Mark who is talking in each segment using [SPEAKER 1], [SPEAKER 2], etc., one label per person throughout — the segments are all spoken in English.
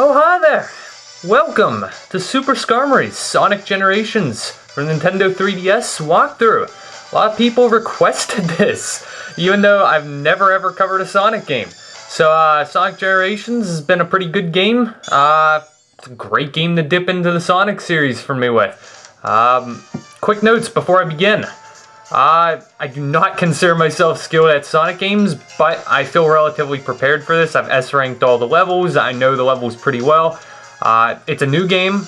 [SPEAKER 1] Oh, hi there! Welcome to Super Skarmory's Sonic Generations for Nintendo 3DS walkthrough. A lot of people requested this, even though I've never ever covered a Sonic game. So, Sonic Generations has been a pretty good game. It's a great game to dip into the Sonic series for me with. Quick notes before I begin. I do not consider myself skilled at Sonic games, but I feel relatively prepared for this. I've S-ranked all the levels. I know the levels pretty well. It's a new game.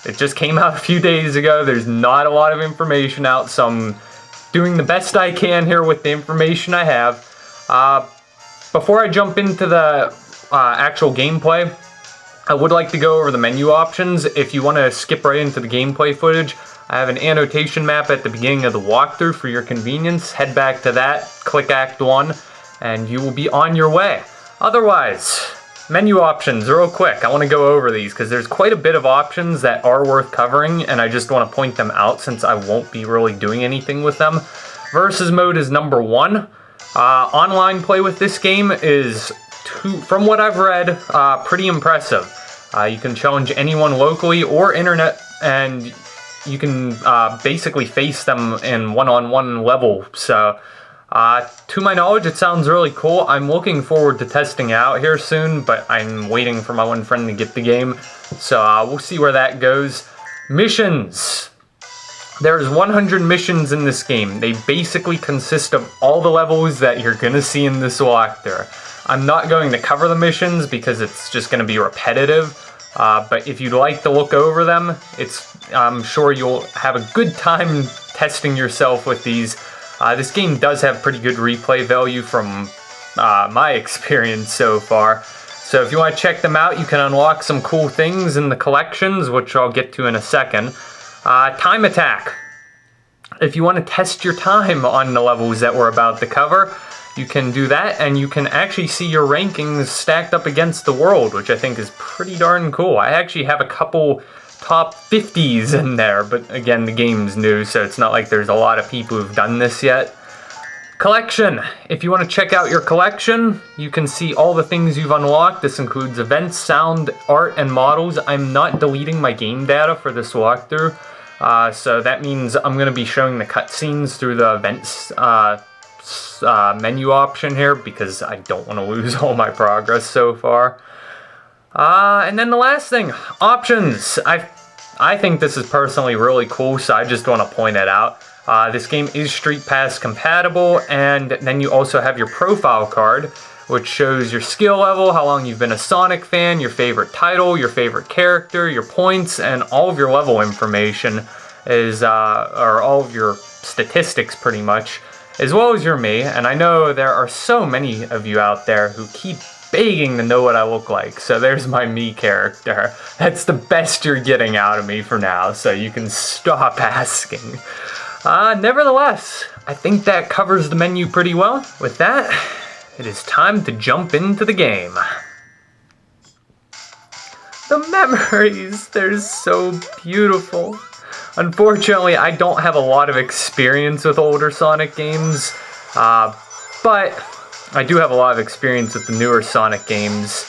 [SPEAKER 1] It just came out a few days ago. There's not a lot of information out, so I'm doing the best I can here with the information I have. Before I jump into the actual gameplay, I would like to go over the menu options. If you want to skip right into the gameplay footage, I have an annotation map at the beginning of the walkthrough for your convenience. Head back to that, click Act 1, and you will be on your way. Otherwise, menu options, real quick. I want to go over these because there's quite a bit of options that are worth covering, and I just want to point them out since I won't be really doing anything with them. Versus mode is number 1. Online play with this game is, from what I've read, pretty impressive. You can challenge anyone locally or internet, and you can basically face them in one-on-one level. So, to my knowledge, it sounds really cool. I'm looking forward to testing it out here soon, but I'm waiting for my one friend to get the game. So, we'll see where that goes. Missions. There's 100 missions in this game. They basically consist of all the levels that you're gonna see in this walkthrough. I'm not going to cover the missions because it's just gonna be repetitive. But if you'd like to look over them, I'm sure you'll have a good time testing yourself with these. This game does have pretty good replay value from my experience so far. So if you want to check them out, you can unlock some cool things in the collections, which I'll get to in a second. Time attack. If you want to test your time on the levels that we're about to cover, you can do that, and you can actually see your rankings stacked up against the world, which I think is pretty darn cool. I actually have a couple top 50s in there, but again, the game's new, so it's not like there's a lot of people who've done this yet. Collection. If you want to check out your collection, you can see all the things you've unlocked. This includes events, sound, art, and models. I'm not deleting my game data for this walkthrough, so that means I'm going to be showing the cutscenes through the events menu option here because I don't want to lose all my progress so far. And then the last thing, options. I think this is personally really cool, so I just want to point it out. This game is Street Pass compatible, and then you also have your profile card, which shows your skill level, how long you've been a Sonic fan, your favorite title, your favorite character, your points, and all of your level information or all of your statistics pretty much, as well as your me. And I know there are so many of you out there who keep begging to know what I look like, so there's my me character. That's the best you're getting out of me for now, so you can stop asking. Nevertheless, I think that covers the menu pretty well. With that, it is time to jump into the game. The memories, they're so beautiful. Unfortunately, I don't have a lot of experience with older Sonic games, but I do have a lot of experience with the newer Sonic games.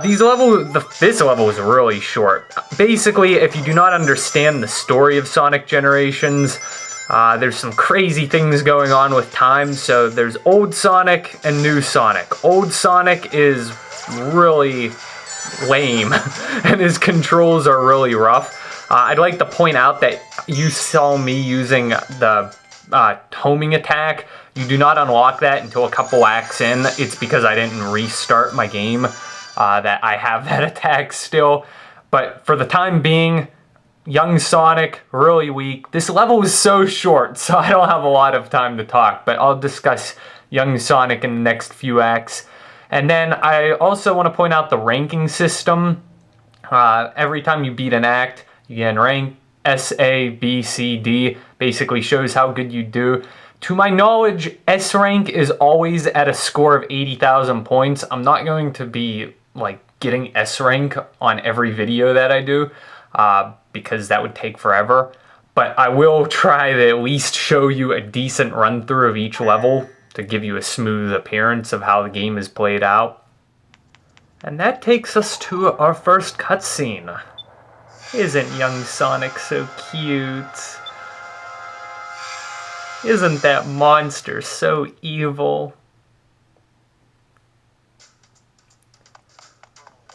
[SPEAKER 1] This level is really short. Basically, if you do not understand the story of Sonic Generations, there's some crazy things going on with time. So there's old Sonic and new Sonic. Old Sonic is really lame, and his controls are really rough. I'd like to point out that you saw me using the homing attack. You do not unlock that until a couple acts in. It's because I didn't restart my game that I have that attack still. But for the time being, young Sonic, really weak. This level is so short, so I don't have a lot of time to talk, but I'll discuss young Sonic in the next few acts. And then I also want to point out the ranking system. Every time you beat an act, you get rank S, A, B, C, D. Basically shows how good you do. To my knowledge, S rank is always at a score of 80,000 points. I'm not going to be getting S rank on every video that I do because that would take forever. But I will try to at least show you a decent run through of each level to give you a smooth appearance of how the game is played out. And that takes us to our first cutscene. Isn't young Sonic so cute? Isn't that monster so evil?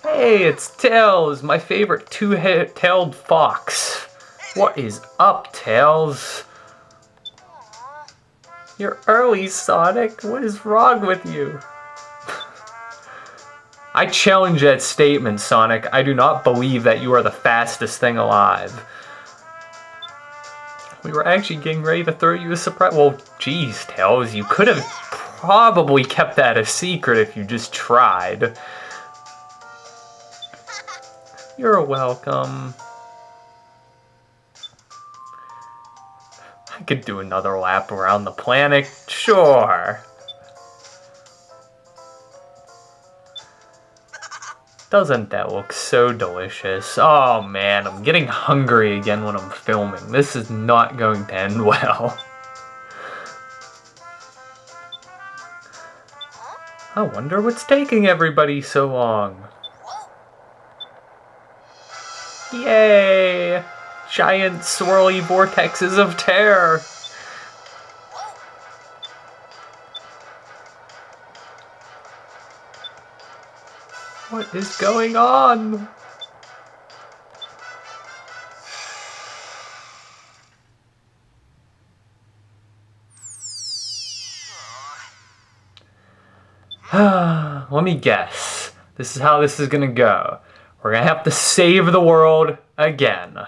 [SPEAKER 1] Hey, it's Tails, my favorite two-tailed fox. What is up, Tails? You're early, Sonic. What is wrong with you? I challenge that statement, Sonic. I do not believe that you are the fastest thing alive. We were actually getting ready to throw you a surprise. Well, geez, Tails, you could have probably kept that a secret if you just tried. You're welcome. I could do another lap around the planet, sure. Doesn't that look so delicious? Oh man, I'm getting hungry again when I'm filming. This is not going to end well. I wonder what's taking everybody so long. Yay! Giant swirly vortexes of terror! What is going on? Let me guess. This is how this is gonna go. We're gonna have to save the world again.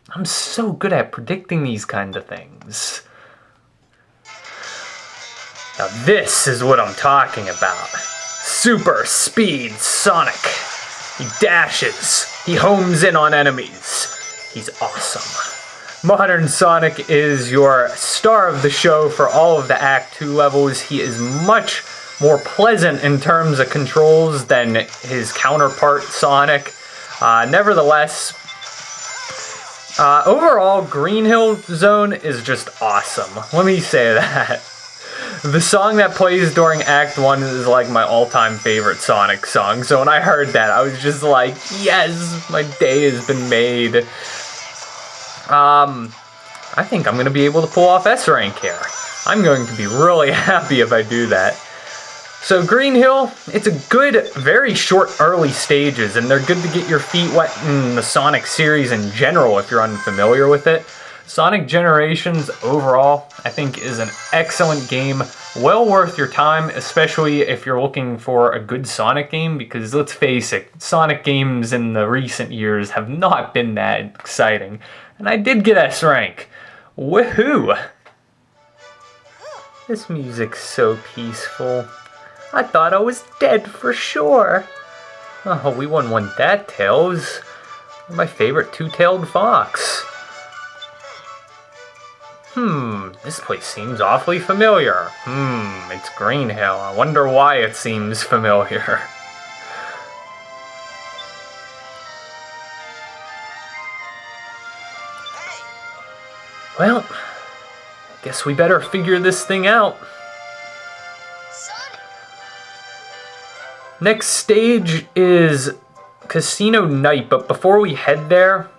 [SPEAKER 1] I'm so good at predicting these kind of things. Now this is what I'm talking about. Super speed Sonic. He dashes. He homes in on enemies. He's awesome. Modern Sonic is your star of the show for all of the Act 2 levels. He is much more pleasant in terms of controls than his counterpart Sonic. Nevertheless, overall, Green Hill Zone is just awesome. Let me say that. The song that plays during Act 1 is like my all-time favorite Sonic song, so when I heard that, I was just like, yes, my day has been made. I think I'm going to be able to pull off S-Rank here. I'm going to be really happy if I do that. So Green Hill, it's a good, very short early stages, and they're good to get your feet wet in the Sonic series in general if you're unfamiliar with it. Sonic Generations overall, I think, is an excellent game, well worth your time, especially if you're looking for a good Sonic game, because let's face it, Sonic games in the recent years have not been that exciting. And I did get S-Rank. Woohoo! This music's so peaceful. I thought I was dead for sure. Oh, we wouldn't want that, Tails. You're my favorite two-tailed fox. This place seems awfully familiar. It's Green Hill. I wonder why it seems familiar. Well, guess we better figure this thing out. Next stage is Casino Night, but before we head there,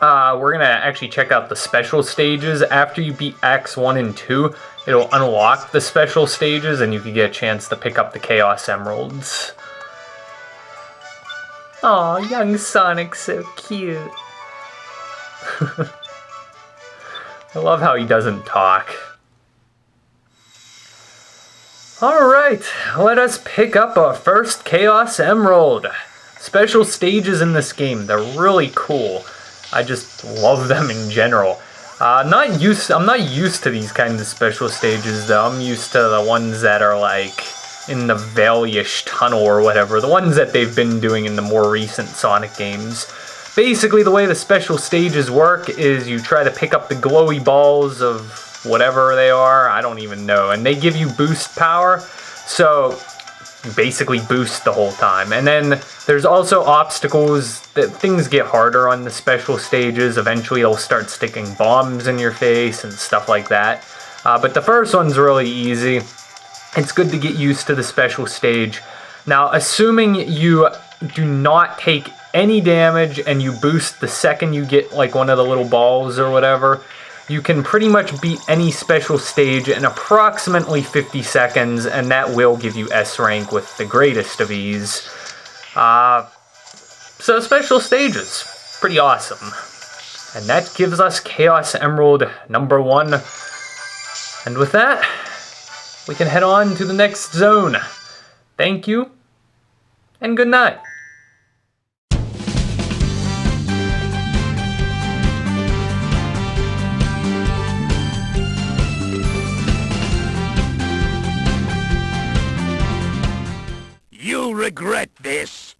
[SPEAKER 1] we're gonna actually check out the special stages. After you beat Acts 1 and 2, it'll unlock the special stages and you can get a chance to pick up the Chaos Emeralds. Aw, young Sonic's so cute. I love how he doesn't talk. Alright, let us pick up our first Chaos Emerald. Special stages in this game, they're really cool. I just love them in general. I'm not used to these kinds of special stages though. I'm used to the ones that are like in the Valley-ish tunnel or whatever. The ones that they've been doing in the more recent Sonic games. Basically the way the special stages work is you try to pick up the glowy balls of whatever they are, I don't even know. And they give you boost power, so you basically boost the whole time. And then there's also obstacles that things get harder on the special stages. Eventually they'll start sticking bombs in your face and stuff like that. But the first one's really easy. It's good to get used to the special stage. Now, assuming you do not take any damage and you boost the second you get like one of the little balls or whatever, you can pretty much beat any special stage in approximately 50 seconds, and that will give you S rank with the greatest of ease. So special stages, pretty awesome. And that gives us Chaos Emerald number 1. And with that, we can head on to the next zone. Thank you, and good night.
[SPEAKER 2] You'll regret this.